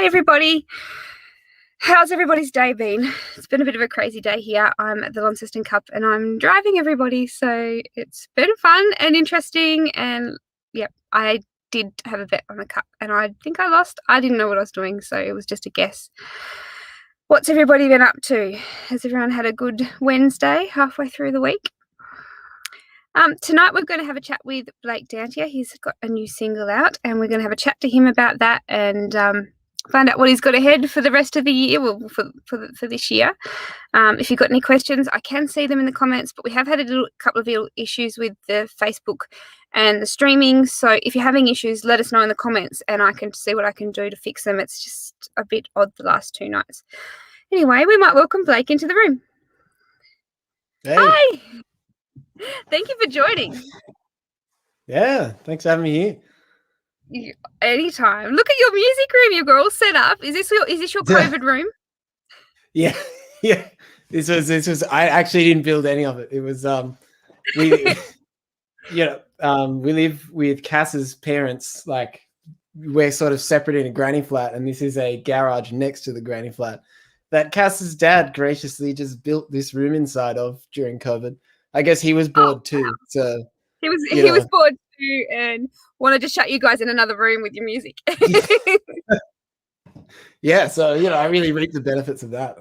everybody. How's everybody's day been? It's been a bit of a crazy day here. I'm at the Launceston Cup and I'm driving everybody, so it's been fun and interesting. And yep, I did have a bet on the cup and I think I lost. I didn't know what I was doing, so it was just a guess. What's everybody been up to? Has everyone had a good Wednesday halfway through the week? Tonight we're going to have a chat with Blake Dantier. He's got a new single out and we're going to have a chat to him about that and find out what he's got ahead for the rest of the year, well, for this year. If you've got any questions, I can see them in the comments, but we have had a couple of little issues with the Facebook and the streaming. So if you're having issues, let us know in the comments and I can see what I can do to fix them. It's just a bit odd the last two nights. Anyway, we might welcome Blake into the room. Hey. Hi! Thank you for joining. Yeah, thanks for having me here. Anytime. Look at your music room. You're all set up. Is this your COVID room? Yeah. This was. I actually didn't build any of it. It was we live with Cass's parents. Like we're sort of separate in a granny flat, and this is a garage next to the granny flat that Cass's dad graciously just built this room inside of during COVID. I guess he was bored too. So he was bored too and wanted to shut you guys in another room with your music. Yeah, so I really reap the benefits of that.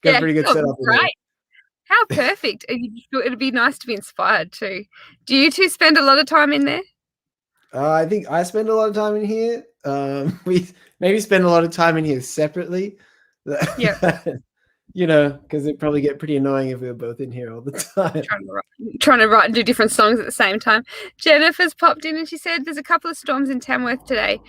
Got pretty good setup. Right. How perfect. It'd be nice to be inspired too. Do you two spend a lot of time in there? I think I spend a lot of time in here. We maybe spend a lot of time in here separately. Yeah. Because it'd probably get pretty annoying if we were both in here all the time. Trying to write and do different songs at the same time. Jennifer's popped in and she said there's a couple of storms in Tamworth today.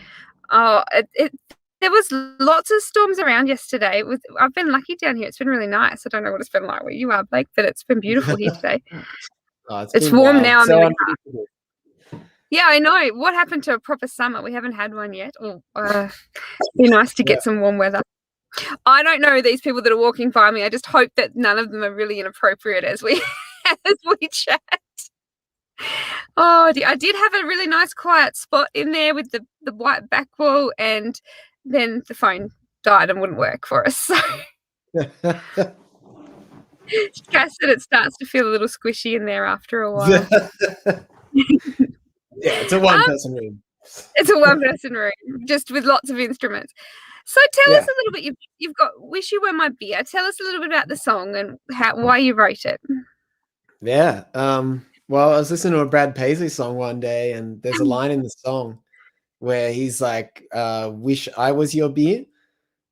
Oh, there was lots of storms around yesterday. I've been lucky down here. It's been really nice. I don't know what it's been like where you are, Blake, but it's been beautiful here today. It's warm wild. Now. So yeah, I know. What happened to a proper summer? We haven't had one yet. It'd be nice to get some warm weather. I don't know these people that are walking by me. I just hope that none of them are really inappropriate as we chat. Oh, I did have a really nice quiet spot in there with the white back wall, and then the phone died and wouldn't work for us. So Cass said it starts to feel a little squishy in there after a while. Yeah, it's a one-person room. It's a one-person room, just with lots of instruments. So tell us a little bit. You've got "Wish You Were My Beer." Tell us a little bit about the song and why you wrote it. Yeah. Well, I was listening to a Brad Paisley song one day, and there's a line in the song where he's like, "Wish I was your beer,"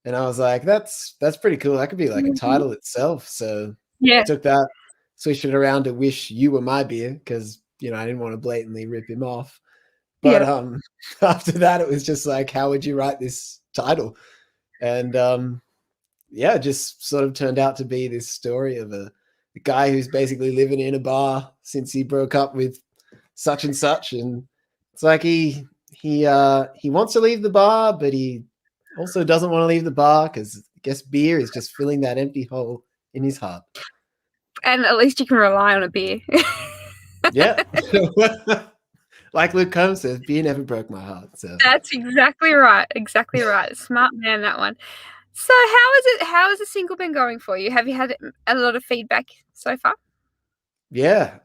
and I was like, "That's pretty cool. That could be like a title itself." So I took that, switched it around to "Wish You Were My Beer" because I didn't want to blatantly rip him off. But after that, it was just like, how would you write this title? And it just sort of turned out to be this story of a guy who's basically living in a bar since he broke up with such and such, and it's like he wants to leave the bar, but he also doesn't want to leave the bar because I guess beer is just filling that empty hole in his heart. And at least you can rely on a beer. Yeah. Like Luke Combs says, beer never broke my heart. So that's exactly right. Exactly right. Smart man, that one. So how has the single been going for you? Have you had a lot of feedback so far? Yeah.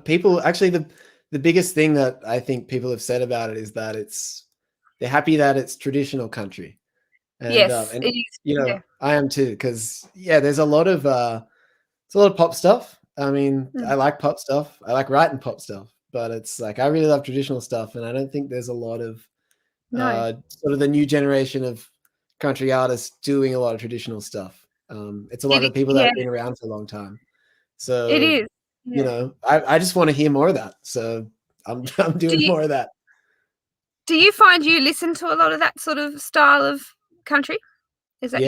People actually the biggest thing that I think people have said about it is that they're happy that it's traditional country. And, yes, it is. I am too, because there's a lot of pop stuff. I mean, I like pop stuff. I like writing pop stuff, but it's like I really love traditional stuff, and I don't think there's a lot of sort of the new generation of country artists doing a lot of traditional stuff. It's a lot of people that have been around for a long time. So it is. I just want to hear more of that. So I'm doing more of that. Do you find you listen to a lot of that sort of style of country? Is that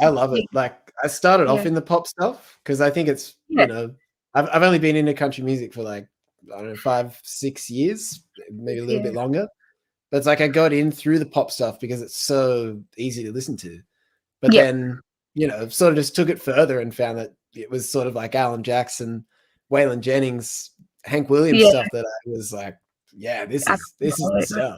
I love it. Like I started off in the pop stuff because I think it's I've only been into country music for like, I don't know, 5-6 years, maybe a little bit longer. But it's like I got in through the pop stuff because it's so easy to listen to. But then, sort of just took it further and found that it was sort of like Alan Jackson, Waylon Jennings, Hank Williams stuff that I was like, this is the stuff.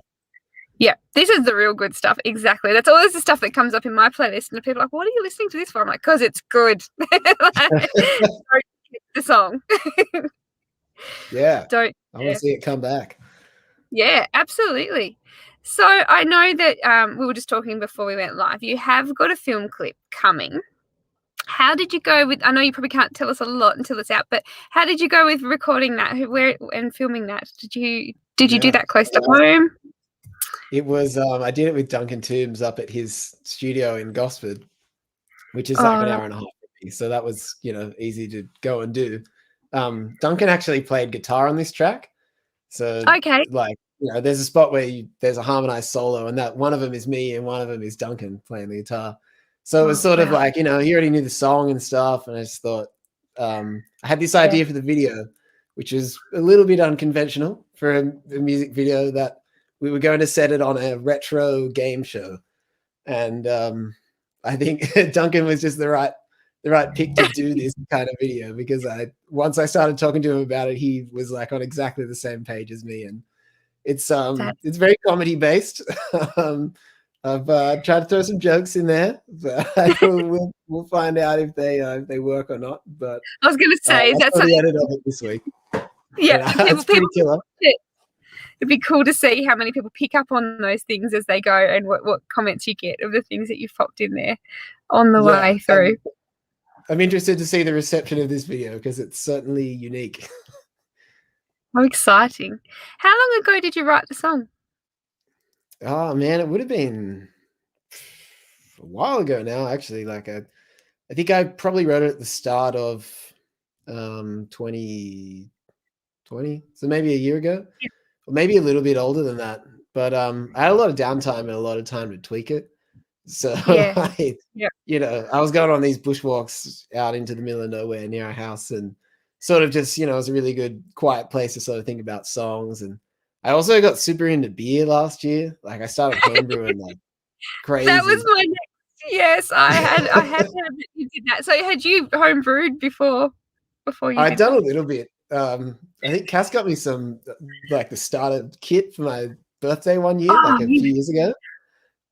Yeah, this is the real good stuff. Exactly. That's always the stuff that comes up in my playlist, and people are like, "What are you listening to this for?" I'm like, "Because it's good." Like, don't skip the song. Yeah, Don't. I wanna Yeah. see it come back. Yeah, absolutely. So I know that we were just talking before we went live. You have got a film clip coming. How did you go with? I know you probably can't tell us a lot until it's out, but how did you go with recording that? Where and filming that? Did you do Yeah. that close to home? It was, I did it with Duncan Toombs up at his studio in Gosford, which is like an Oh, hour and a half from me, so that was, easy to go and do. Duncan actually played guitar on this track, so, okay. like, there's a spot where there's a harmonized solo, and that one of them is me and one of them is Duncan playing the guitar. So it was Oh, sort of wow. like, he already knew the song and stuff, and I just thought, I had this Yeah, idea for the video, which is a little bit unconventional for a music video, that we were going to set it on a retro game show. And I think Duncan was just the right pick to do this kind of video, because once I started talking to him about it, he was like on exactly the same page as me, and it's that it's very comedy based. um, I've tried to throw some jokes in there, but we'll find out if they work or not. But I was gonna say, I is that saw the something? edit of it this week, Yeah, and people it's pretty people killer. it'd be cool to see how many people pick up on those things as they go and what comments you get of the things that you've popped in there on the Yeah, way through. I'm interested to see the reception of this video, because it's certainly unique. How exciting. How long ago did you write the song? Oh man, it would have been a while ago now, actually. Like I think I probably wrote it at the start of 2020, so maybe a year ago, Yeah. or maybe a little bit older than that. But I had a lot of downtime and a lot of time to tweak it. So Yeah. Yeah. I was going on these bushwalks out into the middle of nowhere near our house, and sort of just, it was a really good quiet place to sort of think about songs. And I also got super into beer last year. Like I started homebrewing like That was crazy. my next. Yes, I had heard that you did that. So had you home brewed before you I'd did done a that? little bit. I think Cass got me some, like, the starter kit for my birthday one year, Oh, like a yeah. few years ago,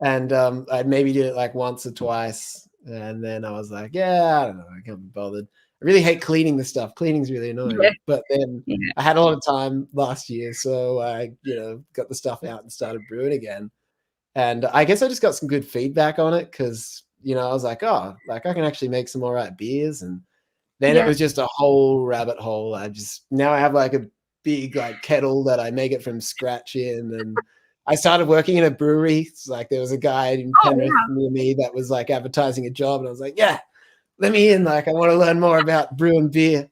and I maybe did it like once or twice, and then I was like, yeah, I don't know, I can't be bothered. I really hate cleaning the stuff. Cleaning's really Yeah. annoying. But then Yeah. I had a lot of time last year, so I, got the stuff out and started brewing again. And I guess I just got some good feedback on it, because I was like, oh, like I can actually make some all right beers. And then it Yeah. was just a whole rabbit hole. Now I have like a big like kettle that I make it from scratch in, and I started working in a brewery. It's like there was a guy in Oh, Penrith wow. near me that was like advertising a job, and I was like, yeah, let me in. Like I want to learn more about brewing beer.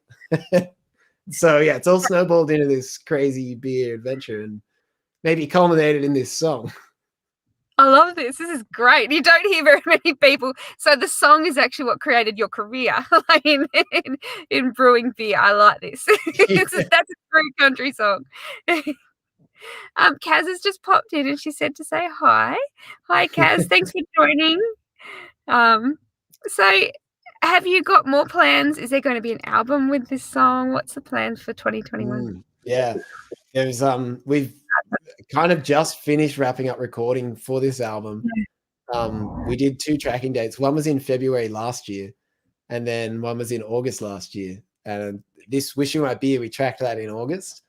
So yeah, it's all snowballed into this crazy beer adventure, and maybe culminated in this song. I love this. This is great. You don't hear very many people. So the song is actually what created your career, like in brewing beer. I like this. That's a true country song. Kaz has just popped in and she said to say hi. Hi, Kaz. Thanks for joining. Um, so have you got more plans? Is there going to be an album with this song? What's the plan for 2021? Yeah, we've kind of just finished wrapping up recording for this album. We did two tracking dates. One was in February last year, and then one was in August last year. And this "Wishing My Beer," we tracked that in August,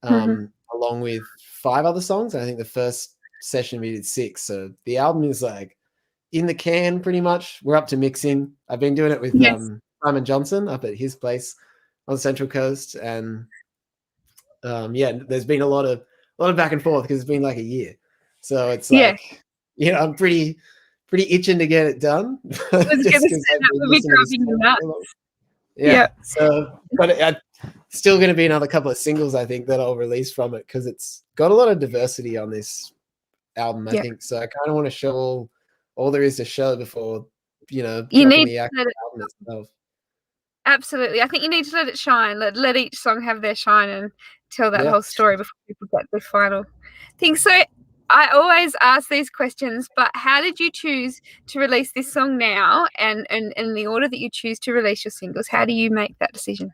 Mhm. along with 5 other songs. I think the first session we did 6. So the album is like in the can pretty much. We're up to mixing. I've been doing it with Yes. Simon Johnson up at his place on the Central Coast, and yeah, there's been a lot of back and forth, because it's been like a year. So it's Yeah. like, I'm pretty itching to get it done, I was just going to because say I've that been would be listening to this driving you song for so nuts. long. Yeah. Yeah. So, but still going to be another couple of singles, I think, that I'll release from it, because it's got a lot of diversity on this album, I Yeah. think. So I kind of want to show all there is to show before, You dropping need the to actual let it. album itself. Absolutely. I think you need to let it shine. Let each song have their shine and tell that Yeah. whole story before people get the final thing. So I always ask these questions, but how did you choose to release this song now and the order that you choose to release your singles? How do you make that decision?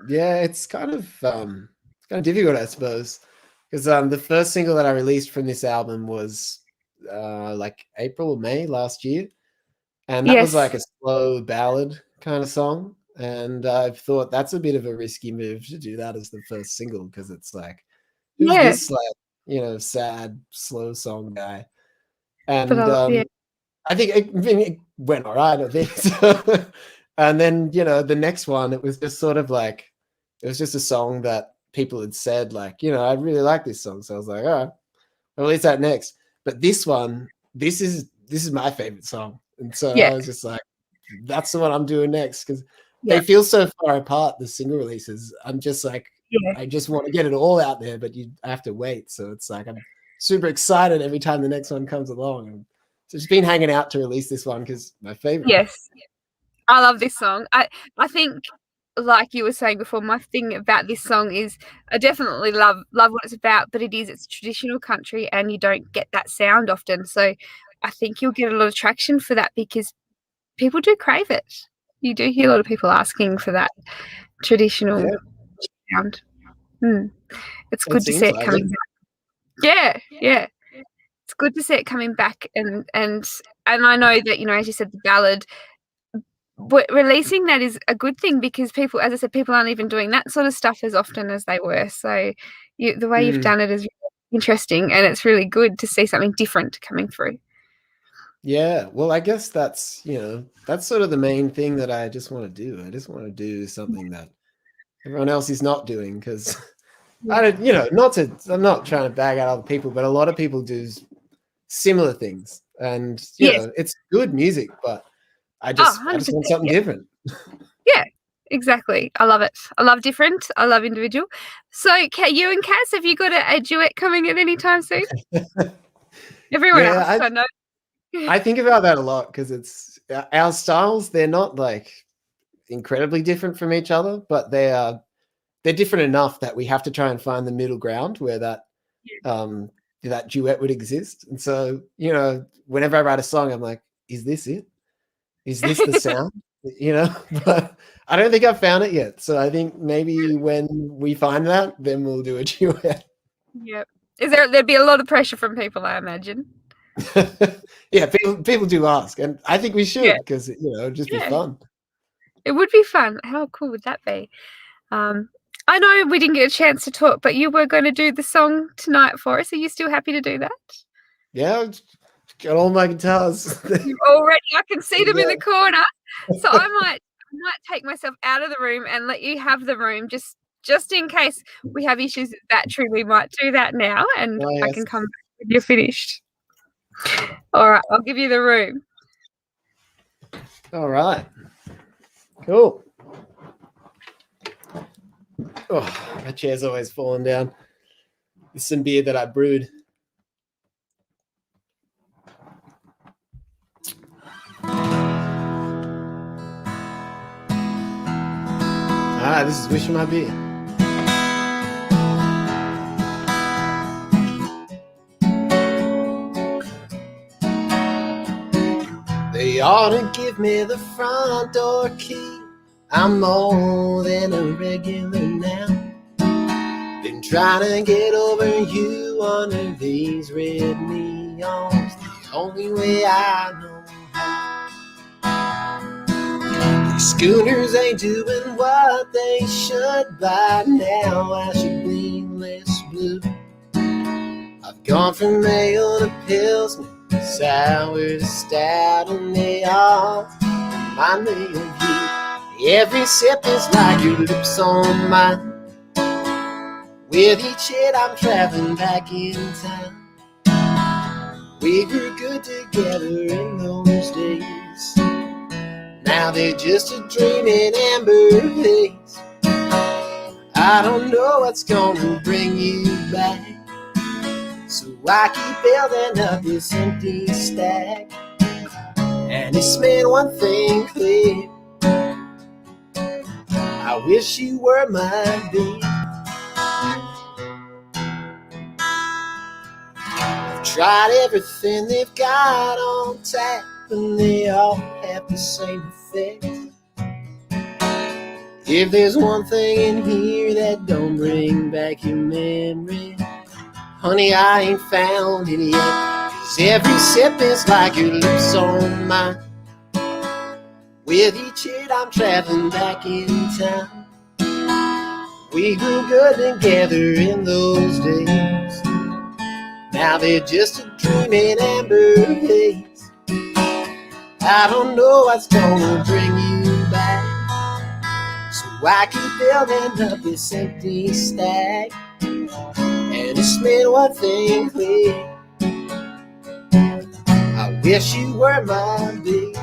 Yeah, it's kind of difficult, I suppose, because the first single that I released from this album was like April or May last year, and that was Yes. like a slow ballad kind of song. And I've thought that's a bit of a risky move to do that as the first single because it's like, who's Yeah. this like sad slow song guy? But And yeah. I think it went all right, I think. So, and then, the next one, it was just sort of like, it was just a song that people had said, like, I really like this song. So I was like, all right, I'll release that next. But this one, this is my favorite song. And so Yeah. I was just like, that's the one I'm doing next because they Yeah. feel so far apart, the single releases. I'm just like, Yeah. I just want to get it all out there, but I have to wait. So it's like, I'm super excited every time the next one comes along. And so just been hanging out to release this one because my favorite. Yes. I love this song. I think, like you were saying before, my thing about this song is I definitely love what it's about, but it's traditional country and you don't get that sound often. So I think you'll get a lot of traction for that because people do crave it. You do hear a lot of people asking for that traditional Yeah, sound. Mm. It's it good to see seems it like coming it. back. Yeah, yeah. It's good to see it coming back and I know that, as you said, the ballad, but releasing that is a good thing because people, as I said, people aren't even doing that sort of stuff as often as they were. So the way you've Mm, done it is really interesting, and it's really good to see something different coming through. yeah, well, I guess that's sort of the main thing that I just want to do. I just want to do something that everyone else is not doing because I Yeah. don't, I'm not trying to bag out other people, but a lot of people do similar things, and Yes. it's good music, but Oh, I just 100%. want something Yeah. different. Yeah. Exactly. I love it. I love different. I love individual. So, you and Cass, have you got a duet coming at any time soon? Everyone Yeah, asks, I know. I think about that a lot because it's our styles. They're not like incredibly different from each other, but they're different enough that we have to try and find the middle ground where um, that duet would exist. And so, whenever I write a song, I'm like, is this it? Is this the sound? But I don't think I've found it yet. So I think maybe when we find that, then we'll do a duet. Yep. There'd be a lot of pressure from people, I imagine. Yeah, people do ask, and I think we Yeah. should because it'd just be Yeah. fun. It would be fun. How cool would that be? Um, I know we didn't get a chance to talk, but you were going to do the song tonight for us. Are you still happy to do that? Yeah, I've got all my guitars. You already, I can see them in Yeah. the corner. So I might take myself out of the room and let you have the room just in case we have issues with battery. We might do that now, and Oh I yes. can come back when you're finished. All right, I'll give you the room. All right. Cool. Oh, my chair's always falling down. There's some beer that I brewed. This is Wishing My Beer. They ought to give me the front door key. I'm more than a regular now. Been trying to get over you under these red neons. The only way I know how. These schooners ain't doing what they should by now. I should be less blue. I've gone from ale to pilsner, sour to stout, and they all remind me of you. Every sip is like your lips on mine. With each hit I'm traveling back in time. We were good together in those days. Now they're just a dream in amber haze. I don't know what's gonna bring you back, so I keep building up this empty stack. And it's made one thing clear: I wish you were my beer. I've tried everything they've got on tap, and they all have the same effect. If there's one thing in here that don't bring back your memory, Honey, I ain't found it yet. 'Cause every sip is like your lips on mine. With each hit, I'm traveling back in time. We grew good together in those days. Now they're just a dream in amber haze. I don't know what's gonna bring you back, so I keep building up this empty stack. And it's made one thing clear: I wish you were my babe.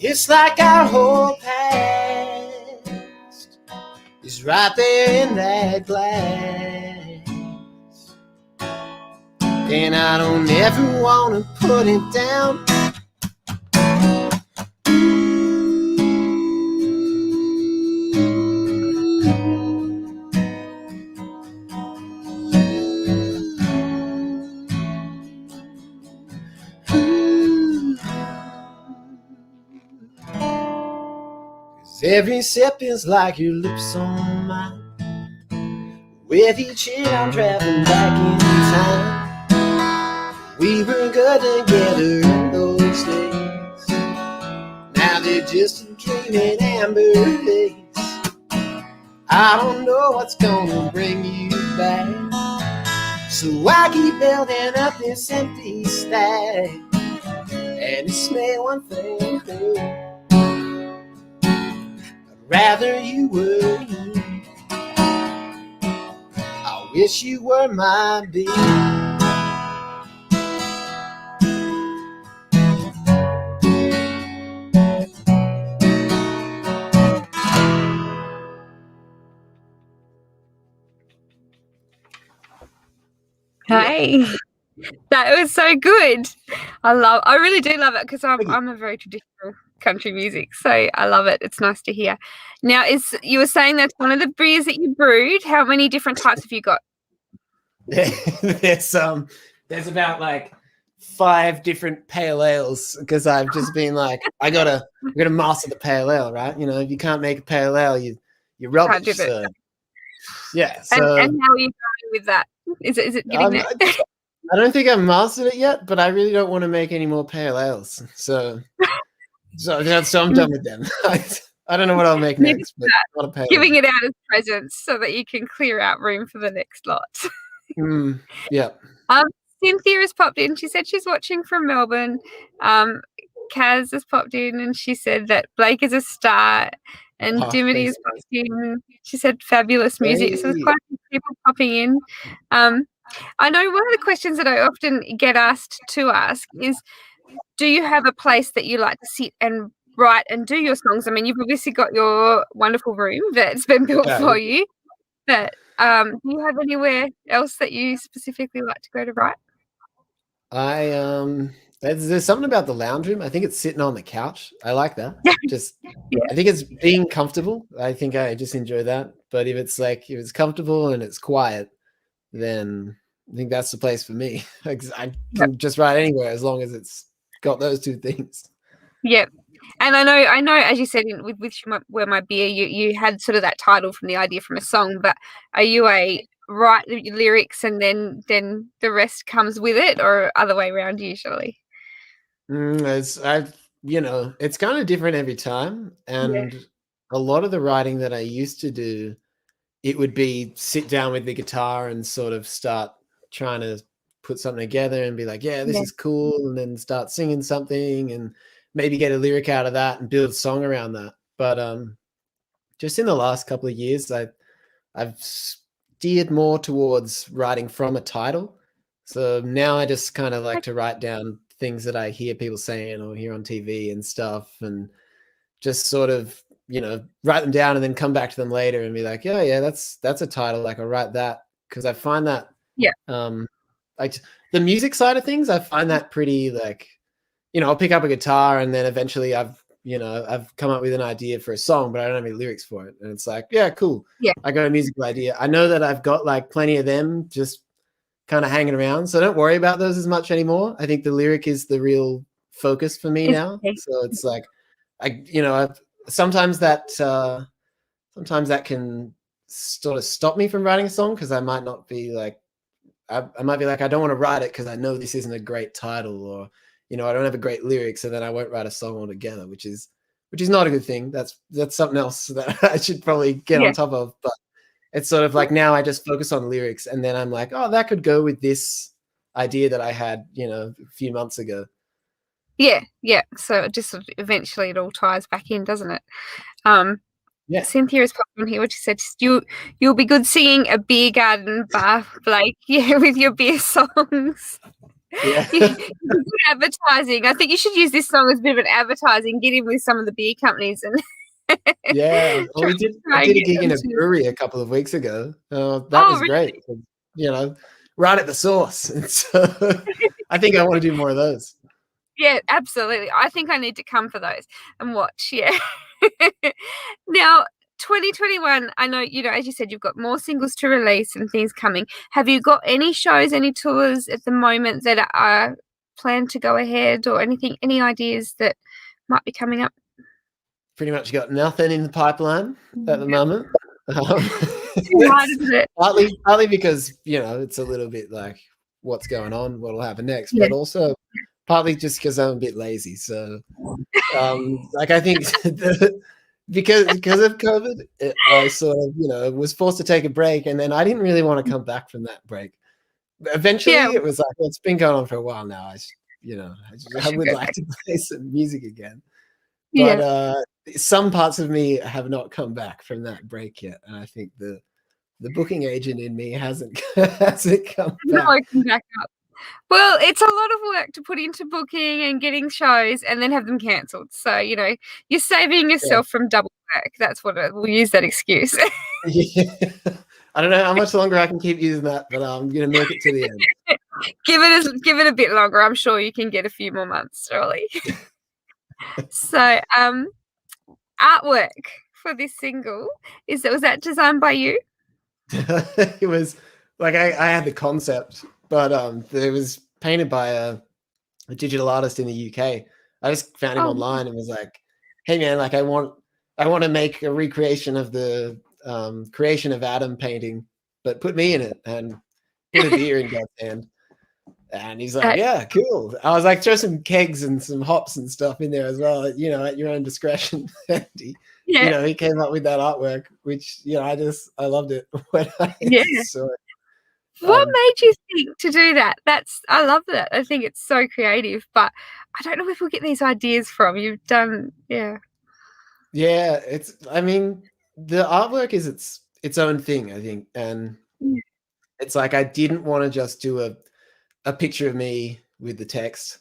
It's like our whole past is right there in that glass, and I don't ever want to put it down. Every sip is like your lips on mine. With each hit, I'm traveling back in time. We were good together in those days. Now they're just a dream in amber haze. I don't know what's gonna bring you back, so I keep building up this empty stack. And it's made one thing clear: rather you were here. I wish you were my babe. Hey, that was so good. I really do love it, because I'm a very traditional country music, so I love it. It's nice to hear. Now, you were saying that's one of the beers that you brewed. How many different types have you got? There's about like 5 different pale ales, because I've just been like, I gotta master the pale ale, right? You know, if you can't make a pale ale, you're rubbish. Can't do it. So yeah. And So how are you going with that? Is it getting there? I don't think I've mastered it yet, but I really don't want to make any more pale ales. So I'm done with them. I don't know what I'll make next, but not a pale Giving ale. it out as presents so that you can clear out room for the next lot. Yeah. Cynthia has popped in. She said she's watching from Melbourne. Kaz has popped in and she said that Blake is a star. And Dimity has popped in. She said fabulous music. Hey. So there's quite a few people popping in. I know one of the questions that I often get asked to ask is, do you have a place that you like to sit and write and do your songs? I mean, you've obviously got your wonderful room that's been built for you. But do you have anywhere else that you specifically like to go to write? There's something about the lounge room. I think it's sitting on the couch. I like that. Just Yeah. I think it's being comfortable. I think I just enjoy that. But if it's comfortable and it's quiet, then I think that's the place for me. I can just write anywhere as long as it's got those 2 things. Yep. And I know, as you said, with Where My Beer, you had sort of that title from the idea from a song, but are you a write lyrics and then the rest comes with it, or other way around usually? It's kind of different every time. And a lot of the writing that I used to do, it would be sit down with the guitar and sort of start trying to put something together and be like, yeah, this is cool. And then start singing something and maybe get a lyric out of that and build a song around that. But just in the last couple of years, I've steered more towards writing from a title. So now I just kind of like to write down things that I hear people saying or hear on TV and stuff, and just sort of, write them down and then come back to them later and be like, yeah, that's a title. Like I'll write that, because I find that, like the music side of things, I find that pretty like I'll pick up a guitar and then eventually I've come up with an idea for a song, but I don't have any lyrics for it. And it's like, yeah, cool. Yeah. I got a musical idea. I know that I've got like plenty of them just kind of hanging around. So don't worry about those as much anymore. I think the lyric is the real focus for me It's now. okay. So it's like, I've, sometimes that, sometimes that can sort of stop me from writing a song because I might not be like, I might be like, I don't want to write it because I know this isn't a great title, or I don't have a great lyric, so then I won't write a song altogether, which is not a good thing. That's something else that I should probably get Yeah. on top of. But it's sort of like now I just focus on lyrics, and then I'm like, oh, that could go with this idea that I had, a few months ago. Yeah. Yeah. So it just sort of eventually it all ties back in, doesn't it? Um, Yeah, Cynthia has popped in here, which said you'll be good singing a beer garden bar, Blake. Yeah, with your beer songs. yeah, You advertising. I think you should use this song as a bit of an advertising. Get in with some of the beer companies and yeah. Well, try, I try and did a get gig them in a to. brewery a couple of weeks ago. That Oh, was great. really? Right at the source. And so I think I want to do more of those. Yeah, absolutely. I think I need to come for those and watch. Yeah. Now, 2021, I know, as you said, you've got more singles to release and things coming. Have you got any shows, any tours at the moment that are planned to go ahead, or anything, any ideas that might be coming up? Pretty much got nothing in the pipeline at the moment. Too hard, It's isn't it? partly because, it's a little bit like what's going on, what'll happen next, Yeah. but also partly just because I'm a bit lazy. So, like I think because of COVID, I sort of, was forced to take a break, and then I didn't really want to come back from that break. Yeah, Eventually, it was like, well, it's been going on for a while now. I I should would go like back. to play some music again. But, Yeah. some parts of me have not come back from that break yet, and I think the booking agent in me hasn't hasn't come No, back. I can back up. Well, it's a lot of work to put into booking and getting shows and then have them cancelled. So, you're saving Yeah. yourself from double work. That's what we'll use that excuse. Yeah. I don't know how much longer I can keep using that, but I'm gonna milk it to the end. Give it a bit longer. I'm sure you can get a few more months, surely. So, artwork for this single was that designed by you? It was like I had the concept, but it was painted by a digital artist in the UK. I just found him Oh, online and was like, "Hey man, like I want to make a recreation of the creation of Adam painting, but put me in it and put a beer in God's hand." And he's like, uh, "Yeah, cool." I was like, "Throw some kegs and some hops and stuff in there as well, at your own discretion." And yeah, he came up with that artwork, which I loved it when I yeah. saw it. What Um, made you think to do that? I love that. I think it's so creative, but I don't know if we'll get these ideas from. You've done, yeah. yeah, I mean, the artwork is its own thing, I think, and Yeah. it's like I didn't want to just do a picture of me with the text.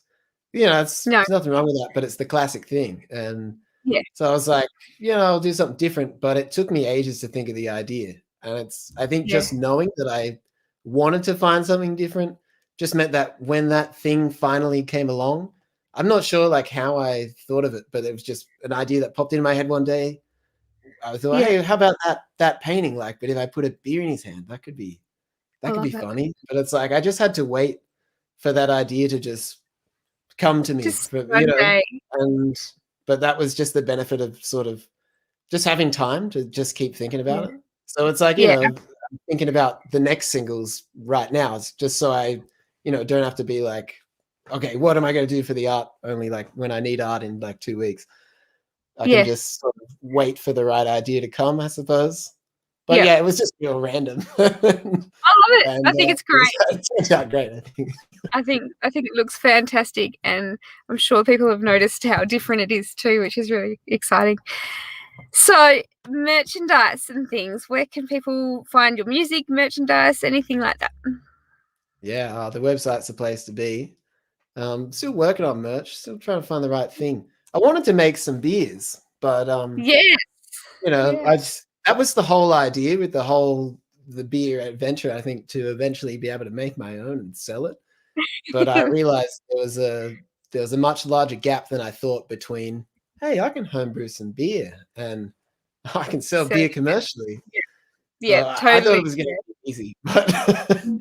No, There's nothing wrong with that, but it's the classic thing. And yeah, so I was like, I'll do something different. But it took me ages to think of the idea. And I think yeah. just knowing that I wanted to find something different just meant that when that thing finally came along, I'm not sure like how I thought of it, but it was just an idea that popped into my head one day. I thought, Yeah, hey, how about that painting? Like, but if I put a beer in his hand, I that could love be that. funny. But it's like I just had to wait for that idea to just come to me, Just one day. and but that was just the benefit of sort of just having time to just keep thinking Yeah, about it. So it's like, yeah, I'm thinking about the next singles right now. It's just so I, don't have to be like, okay, what am I going to do for the art? Only like when I need art in like 2 weeks, I can yeah, just sort of wait for the right idea to come, I suppose. But yeah. yeah, it was just real random. I love it. And I think it's great. it turned out great, I think. I think it looks fantastic, and I'm sure people have noticed how different it is too, which is really exciting. So, merchandise and things. Where can people find your music, merchandise, anything like that? Yeah, the website's the place to be. Still working on merch, still trying to find the right thing. I wanted to make some beers, but Yes, I yeah. just that was the whole idea with the beer adventure, I think, to eventually be able to make my own and sell it. But I realized there was there was a much larger gap than I thought between, hey, I can homebrew some beer and I can sell So beer commercially. yeah, So I thought it totally. was going to be easy, but No.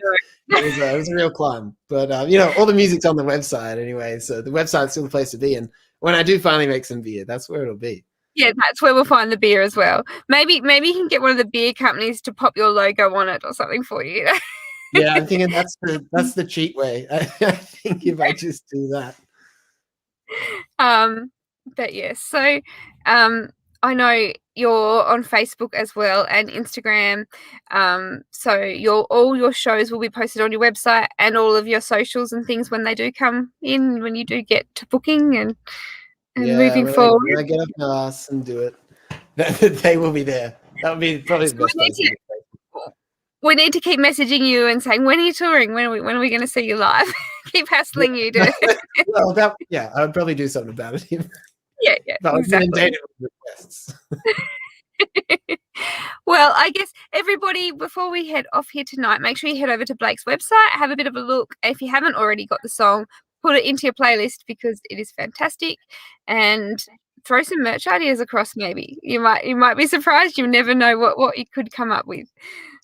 it was a real climb. But you know, all the music's on the website anyway, so the website's still the place to be. And when I do finally make some beer, that's where it'll be. Yeah, that's where we'll find the beer as well. Maybe you can get one of the beer companies to pop your logo on it or something for you. Yeah, I'm thinking that's the cheat way. I think if I just do that. But yes, so I know you're on Facebook as well and Instagram. So all your shows will be posted on your website and all of your socials and things when they do come in, when you do get to booking and Yeah, moving forward. when I get off my ass and do it, they will be there. That would be probably So the best place to do it. we need to keep messaging you and saying, when are you touring? When are we going to see you live? Keep hassling you to. Well, I would probably do something about it. Yeah, But I was exactly. inundated with requests. Well, I guess everybody, before we head off here tonight, make sure you head over to Blake's website, have a bit of a look. If you haven't already got the song, put it into your playlist because it is fantastic, and throw some merch ideas across. Maybe you might be surprised. You never know what you could come up with.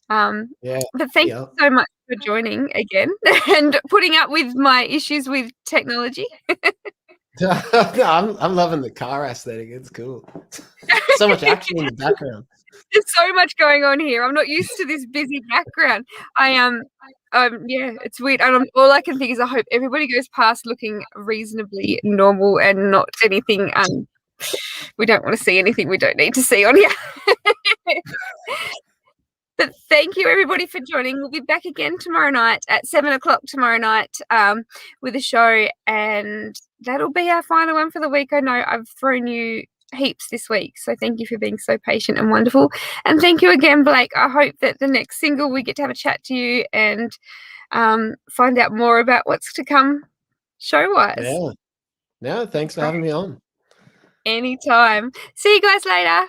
Yeah. But thank you so much for joining again and putting up with my issues with technology. No, I'm loving the car aesthetic. It's cool. So much action in the background. There's so much going on here. I'm not used to this busy background. I yeah, it's weird. And all I can think is I hope everybody goes past looking reasonably normal and not anything. We don't want to see anything we don't need to see on here. But thank you everybody for joining. We'll be back again tomorrow night at 7:00 tomorrow night with a show, and that'll be our final one for the week. I know I've thrown you heaps this week, so thank you for being so patient and wonderful. And thank you again, Blake. I hope that the next single we get to have a chat to you and find out more about what's to come show-wise. Yeah. No, thanks for having me on. Anytime. See you guys later.